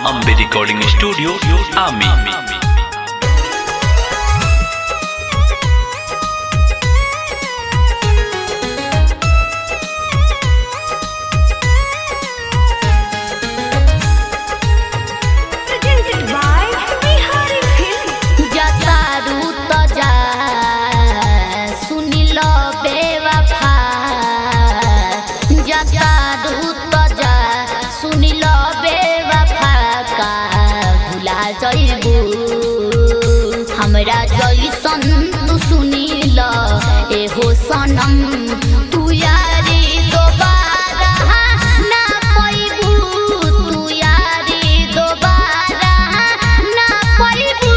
Ambe recording studio आमी। हमरा जैसन तू सुनील एहो सनम तू यारी दोबारा ना पाइबू, तू यारी दोबारा ना पाइबू।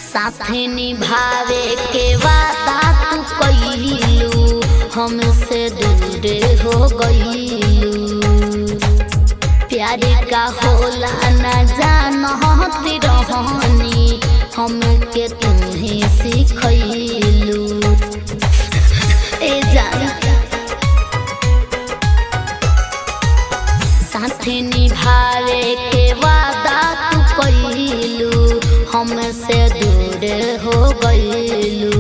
साथे निभावे के वादा तू कइलू, हमसे दूर हो गइलू। प्यार का होला न जानत रहनी, हमके तुम्हें सिखइलू। ए जान साथे निभावे के वादा तू कइलू, हमसे दूर हो गइलू।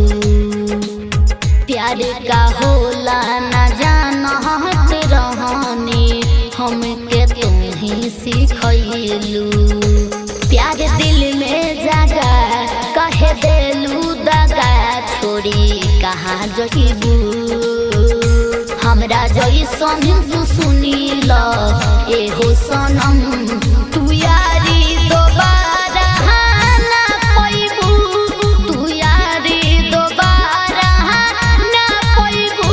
प्यार का होला न जानत रहनी, हमके तुम्ही सिखइलू। प्यार दिल में जागा कहे देलू दगा, छोड़ी कहाँ जइबू। हमरा जइसन तू सुनील एहो सनम तू यारी दोबारा ना पाइबू, तू यारी दोबारा ना पाइबू।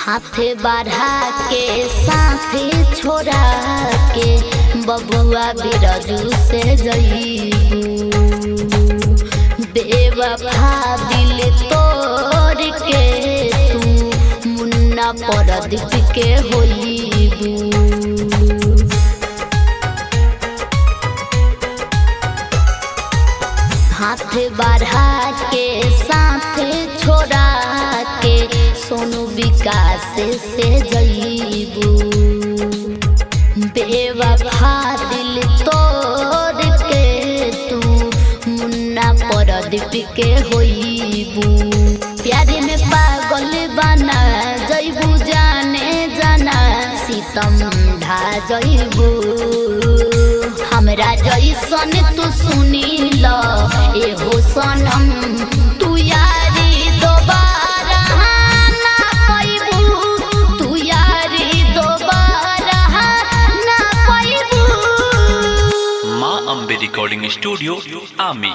हाथे बढ़ा के साथे छोड़ा के बबुआ बिरजू से जइबू। बेवफा दिल तोड़ के तू मुन्ना परदीप के होइबू। हाथे बढ़ा के साथे छोड़ा के सोनू विकास से जइबू। बेवफा दिल तोड़ के तू मुन्ना परदीप के होइबू। प्यार में पागल बना जइबू, जाने जाना सीतम ढा जइबू। हमरा जइसन तू सुनील एहो सनम तू यारी दोबारा ना पाइबू, तू यारी दोबारा ना पाइबू। माँ अम्बे रिकॉर्डिंग स्टूडियो आमी।